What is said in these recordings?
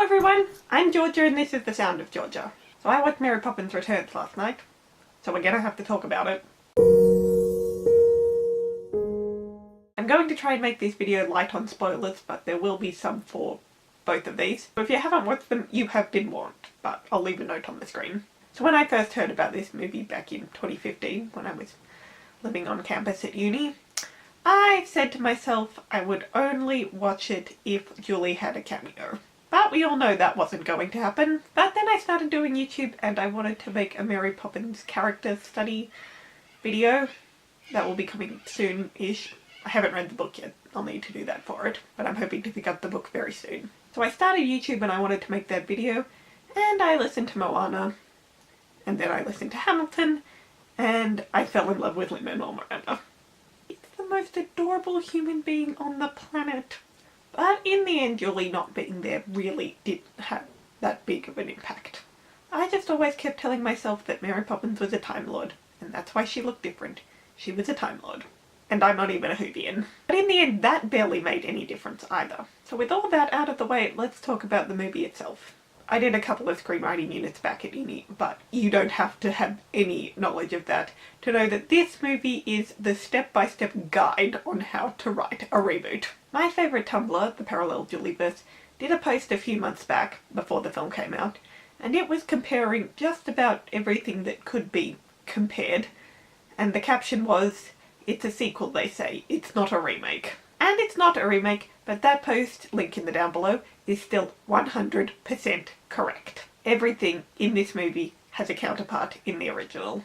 everyone, I'm Georgia and this is The Sound of Georgia. So I watched Mary Poppins Returns last night, so we're gonna have to talk about it. I'm going to try and make this video light on spoilers, but there will be some for both of these. So if you haven't watched them, you have been warned, but I'll leave a note on the screen. So when I first heard about this movie back in 2015, when I was living on campus at uni, I said to myself I would only watch it if Julie had a cameo. But we all know that wasn't going to happen. But then I started doing YouTube and I wanted to make a Mary Poppins character study video. That will be coming soon-ish. I haven't read the book yet. I'll need to do that for it. But I'm hoping to pick up the book very soon. So I started YouTube and I wanted to make that video. And I listened to Moana. And then I listened to Hamilton. And I fell in love with Lin-Manuel Miranda. It's the most adorable human being on the planet. But in the end, Julie not being there really didn't have that big of an impact. I just always kept telling myself that Mary Poppins was a Time Lord, and that's why she looked different. She was a Time Lord. And I'm not even a Whovian. But in the end, that barely made any difference either. So with all that out of the way, let's talk about the movie itself. I did a couple of screenwriting units back at uni, but you don't have to have any knowledge of that to know that this movie is the step-by-step guide on how to write a reboot. My favourite Tumblr, the Parallel Julieverse, did a post a few months back, before the film came out, and it was comparing just about everything that could be compared, and the caption was, "It's a sequel, they say, it's not a remake." And it's not a remake, but that post, link in the down below, is still 100% correct. Everything in this movie has a counterpart in the original.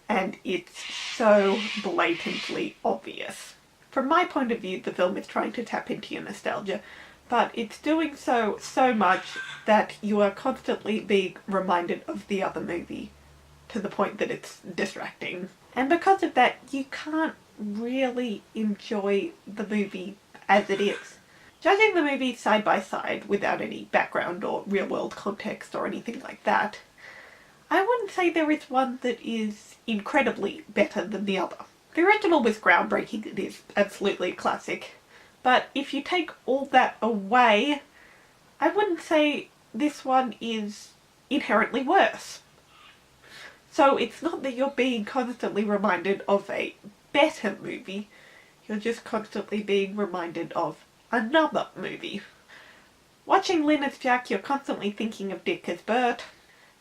And it's so blatantly obvious. From my point of view, the film is trying to tap into your nostalgia, but it's doing so much that you are constantly being reminded of the other movie, to the point that it's distracting. And because of that, you can't really enjoy the movie as it is. Judging the movie side by side without any background or real world context or anything like that, I wouldn't say there is one that is incredibly better than the other. The original was groundbreaking, it is absolutely a classic, but if you take all that away, I wouldn't say this one is inherently worse. So it's not that you're being constantly reminded of a better movie, you're just constantly being reminded of another movie. Watching Lin as Jack, you're constantly thinking of Dick as Bert.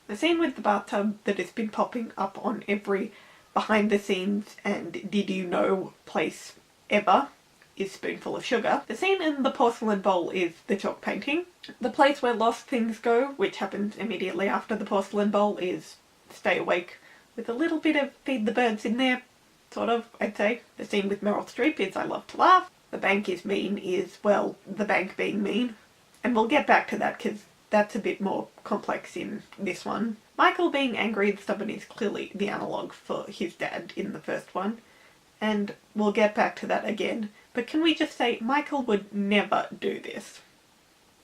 The scene with the bathtub that has been popping up on every behind the scenes and did you know place ever is Spoonful of Sugar. The scene in the porcelain bowl is the chalk painting. The place where lost things go, which happens immediately after the porcelain bowl, is Stay Awake, with a little bit of Feed the Birds in there. Sort of, I'd say. The scene with Meryl Streep is I Love to Laugh. The bank is mean is, well, the bank being mean. And we'll get back to that because that's a bit more complex in this one. Michael being angry and stubborn is clearly the analogue for his dad in the first one. And we'll get back to that again. But can we just say Michael would never do this?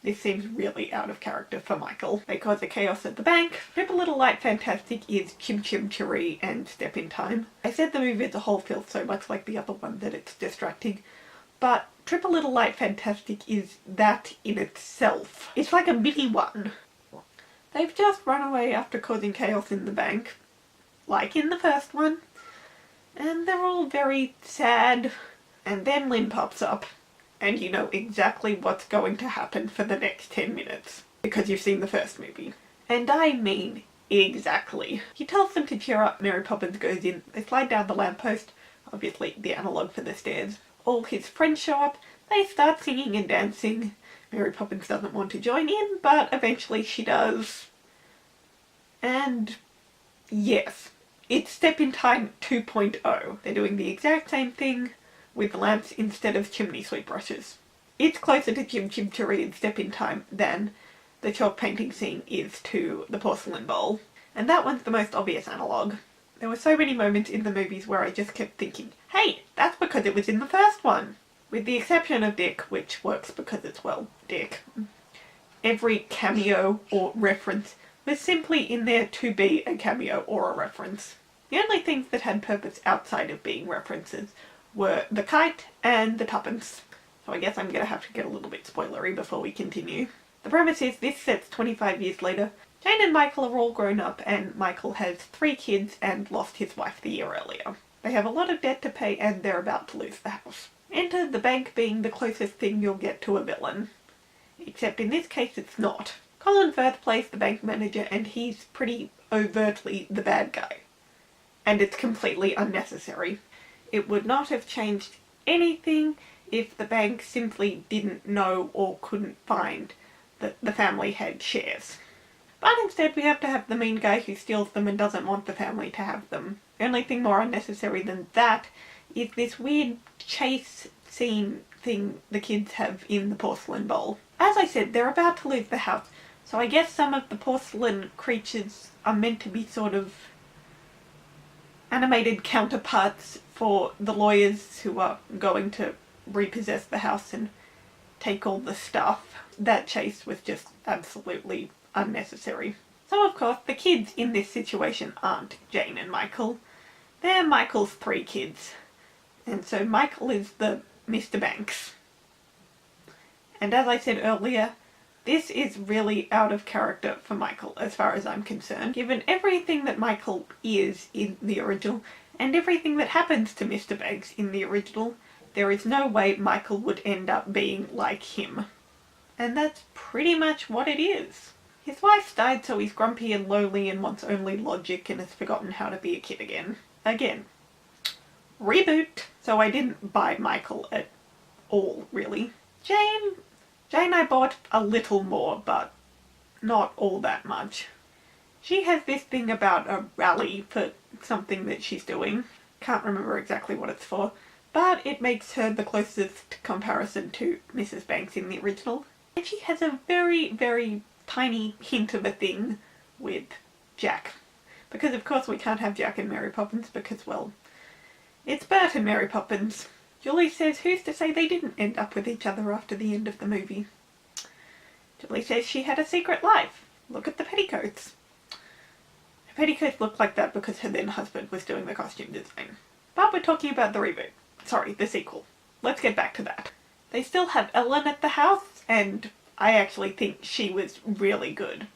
This seems really out of character for Michael. They cause a chaos at the bank. Triple Little Light Fantastic is Chim Chim Cheree and Step in Time. I said the movie as a whole feels so much like the other one that it's distracting. But Triple Little Light Fantastic is that in itself. It's like a mini one. They've just run away after causing chaos in the bank, like in the first one. And they're all very sad. And then Lin pops up. And you know exactly what's going to happen for the next 10 minutes. Because you've seen the first movie. And I mean exactly. He tells them to cheer up, Mary Poppins goes in, they slide down the lamppost, obviously the analogue for the stairs. All his friends show up, they start singing and dancing. Mary Poppins doesn't want to join in, but eventually she does. And yes, it's Step in Time 2.0. They're doing the exact same thing with lamps instead of chimney sweep brushes. It's closer to Chim Chim Cheree and Step in Time than the chalk painting scene is to the porcelain bowl. And that one's the most obvious analogue. There were so many moments in the movies where I just kept thinking, hey, that's because it was in the first one. With the exception of Dick, which works because it's, well, Dick. Every cameo or reference was simply in there to be a cameo or a reference. The only things that had purpose outside of being references were the kite and the tuppence. So I guess I'm going to have to get a little bit spoilery before we continue. The premise is this sets 25 years later. Jane and Michael are all grown up, and Michael has 3 kids and lost his wife the year earlier. They have a lot of debt to pay and they're about to lose the house. Enter the bank being the closest thing you'll get to a villain. Except in this case it's not. Colin Firth plays the bank manager and he's pretty overtly the bad guy. And it's completely unnecessary. It would not have changed anything if the bank simply didn't know or couldn't find that the family had shares. But instead we have to have the mean guy who steals them and doesn't want the family to have them. The only thing more unnecessary than that is this weird chase scene thing the kids have in the porcelain bowl. As I said, they're about to lose the house, so I guess some of the porcelain creatures are meant to be sort of animated counterparts for the lawyers who are going to repossess the house and take all the stuff. That chase was just absolutely unnecessary. So of course the kids in this situation aren't Jane and Michael. They're Michael's 3 kids. And so Michael is the Mr. Banks. And as I said earlier, this is really out of character for Michael as far as I'm concerned. Given everything that Michael is in the original and everything that happens to Mr. Banks in the original, there is no way Michael would end up being like him. And that's pretty much what it is. His wife's died, so he's grumpy and lonely and wants only logic and has forgotten how to be a kid again. Again. Reboot! So I didn't buy Michael at all, really. Jane I bought a little more, but not all that much. She has this thing about a rally for something that she's doing. Can't remember exactly what it's for, but it makes her the closest comparison to Mrs. Banks in the original. And she has a very, very tiny hint of a thing with Jack. Because of course we can't have Jack and Mary Poppins because, well, it's Bert and Mary Poppins. Julie says who's to say they didn't end up with each other after the end of the movie. Julie says she had a secret life. Look at the petticoats. Her petticoats look like that because her then husband was doing the costume design. But we're talking about the reboot. Sorry, the sequel. Let's get back to that. They still have Ellen at the house, and I actually think she was really good.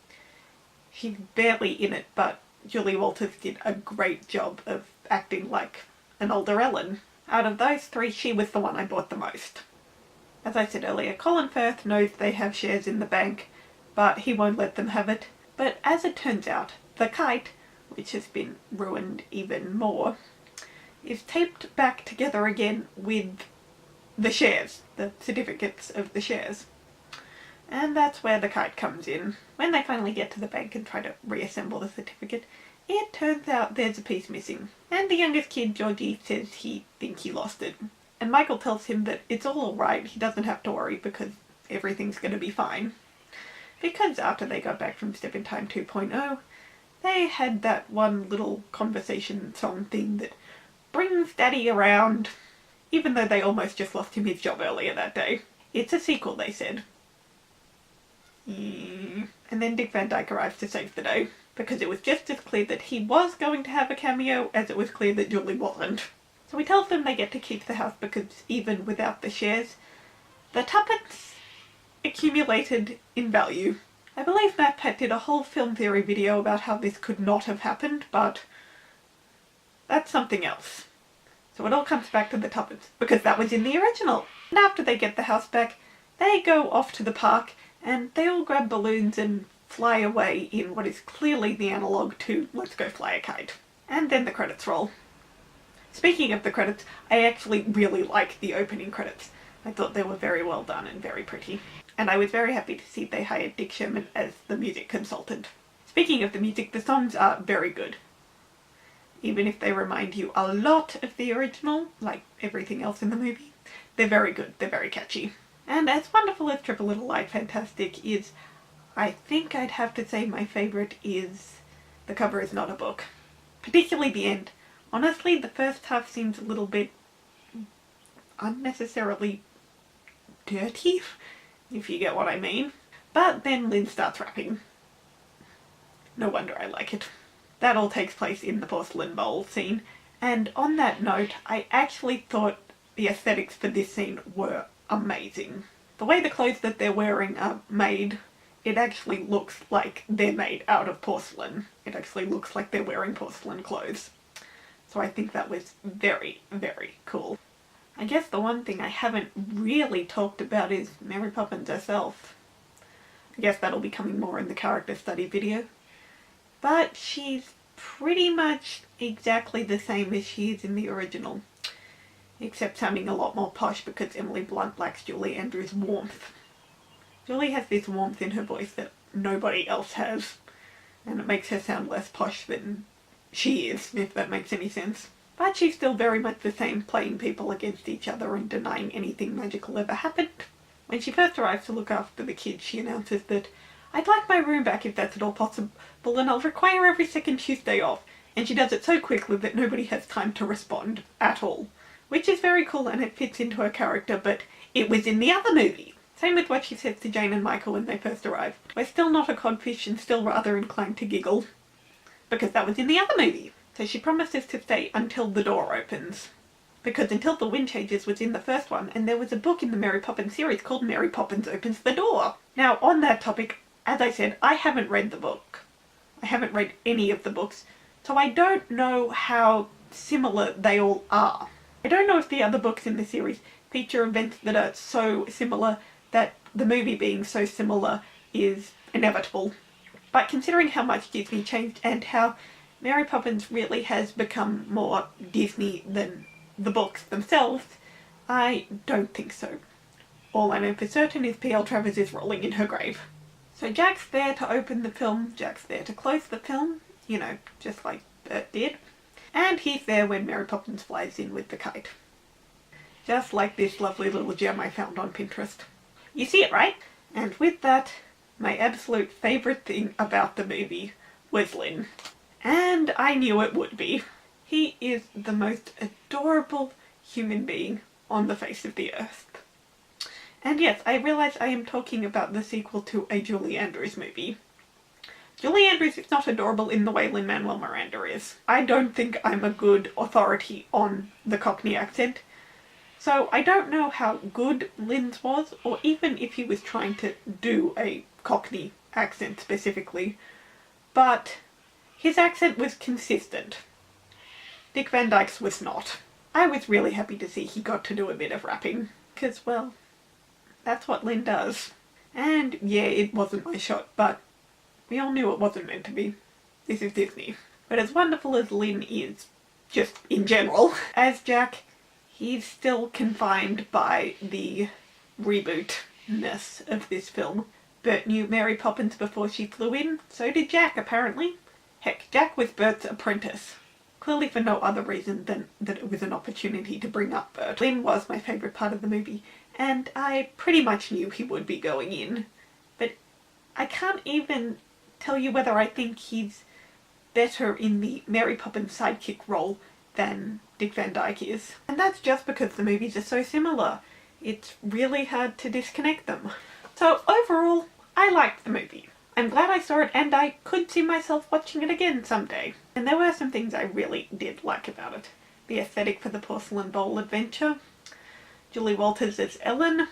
She's barely in it, but Julie Walters did a great job of acting like an older Ellen. Out of those 3, she was the one I bought the most. As I said earlier, Colin Firth knows they have shares in the bank, but he won't let them have it. But as it turns out, the kite, which has been ruined even more, is taped back together again with the shares, the certificates of the shares. And that's where the kite comes in. When they finally get to the bank and try to reassemble the certificate, it turns out there's a piece missing. And the youngest kid, Georgie, says he thinks he lost it. And Michael tells him that it's all alright, he doesn't have to worry because everything's going to be fine. Because after they got back from Step in Time 2.0, they had that one little conversation song thing that brings Daddy around, even though they almost just lost him his job earlier that day. It's a sequel, they said. And then Dick Van Dyke arrives to save the day, because it was just as clear that he was going to have a cameo as it was clear that Julie wasn't. So he tells them they get to keep the house because even without the shares, the tuppence accumulated in value. I believe MatPat did a whole film theory video about how this could not have happened, but that's something else. So it all comes back to the tuppence, because that was in the original. And after they get the house back, they go off to the park and they all grab balloons and fly away in what is clearly the analogue to Let's Go Fly a Kite. And then the credits roll. Speaking of the credits, I actually really like the opening credits. I thought they were very well done and very pretty. And I was very happy to see they hired Dick Sherman as the music consultant. Speaking of the music, the songs are very good. Even if they remind you a lot of the original, like everything else in the movie, they're very good, they're very catchy. And as wonderful as Triple Little Light Fantastic is, I think I'd have to say my favourite is The Cover Is Not a Book. Particularly the end. Honestly, the first half seems a little bit unnecessarily dirty, if you get what I mean. But then Lynn starts rapping. No wonder I like it. That all takes place in the porcelain bowl scene, and on that note, I actually thought the aesthetics for this scene were amazing. The way the clothes that they're wearing are made it actually looks like they're made out of porcelain. It actually looks like they're wearing porcelain clothes. So I think that was very, very cool. I guess the one thing I haven't really talked about is Mary Poppins herself. I guess that'll be coming more in the character study video. But she's pretty much exactly the same as she is in the original. Except sounding a lot more posh because Emily Blunt lacks Julie Andrews' warmth. Julie has this warmth in her voice that nobody else has. And it makes her sound less posh than she is, if that makes any sense. But she's still very much the same, playing people against each other and denying anything magical ever happened. When she first arrives to look after the kids, she announces that, "I'd like my room back if that's at all possible, and I'll require every second Tuesday off." And she does it so quickly that nobody has time to respond at all. Which is very cool and it fits into her character, but it was in the other movie. Same with what she says to Jane and Michael when they first arrive. "We're still not a codfish and still rather inclined to giggle." Because that was in the other movie. So she promises to stay until the door opens. Because Until the Wind Changes was in the first one, and there was a book in the Mary Poppins series called Mary Poppins Opens the Door. Now, on that topic, as I said, I haven't read the book. I haven't read any of the books, so I don't know how similar they all are. I don't know if the other books in the series feature events that are so similar that the movie being so similar is inevitable. But considering how much Disney changed and how Mary Poppins really has become more Disney than the books themselves, I don't think so. All I know for certain is P.L. Travers is rolling in her grave. So Jack's there to open the film, Jack's there to close the film, you know, just like Bert did. And he's there when Mary Poppins flies in with the kite. Just like this lovely little gem I found on Pinterest. You see it, right? And with that, my absolute favourite thing about the movie was Lin. And I knew it would be. He is the most adorable human being on the face of the earth. And yes, I realise I am talking about the sequel to a Julie Andrews movie. Julie Andrews is not adorable in the way Lin-Manuel Miranda is. I don't think I'm a good authority on the Cockney accent. So I don't know how good Lin's was, or even if he was trying to do a Cockney accent specifically. But his accent was consistent. Dick Van Dyke's was not. I was really happy to see he got to do a bit of rapping. Because, well, that's what Lin does. And yeah, it wasn't my shot, but we all knew it wasn't meant to be. This is Disney. But as wonderful as Lin is, just in general, as Jack, he's still confined by the reboot-ness of this film. Bert knew Mary Poppins before she flew in, so did Jack apparently. Heck, Jack was Bert's apprentice. Clearly for no other reason than that it was an opportunity to bring up Bert. Lin was my favourite part of the movie, and I pretty much knew he would be going in. But I can't even tell you whether I think he's better in the Mary Poppins sidekick role than Dick Van Dyke is. And that's just because the movies are so similar. It's really hard to disconnect them. So overall, I liked the movie. I'm glad I saw it and I could see myself watching it again someday. And there were some things I really did like about it. The aesthetic for the porcelain bowl adventure, Julie Walters as Ellen,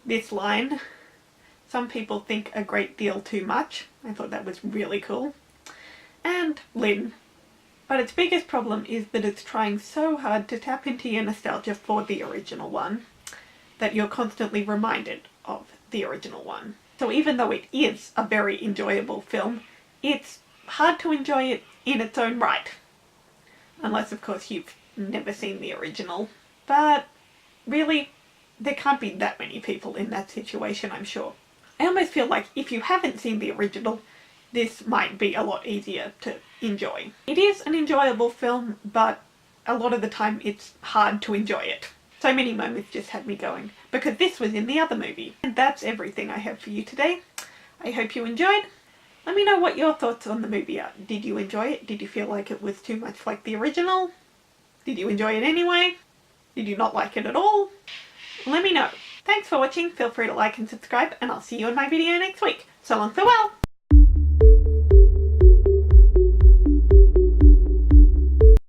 this line, "Some people think a great deal too much." I thought that was really cool. And Lin. But its biggest problem is that it's trying so hard to tap into your nostalgia for the original one that you're constantly reminded of the original one. So even though it is a very enjoyable film, it's hard to enjoy it in its own right. Unless, of course, you've never seen the original. But really, there can't be that many people in that situation, I'm sure. I almost feel like if you haven't seen the original, this might be a lot easier to enjoy. It is an enjoyable film, but a lot of the time it's hard to enjoy it. So many moments just had me going, because this was in the other movie. And that's everything I have for you today. I hope you enjoyed. Let me know what your thoughts on the movie are. Did you enjoy it? Did you feel like it was too much like the original? Did you enjoy it anyway? Did you not like it at all? Let me know. Thanks for watching. Feel free to like and subscribe, and I'll see you in my video next week. So long, farewell!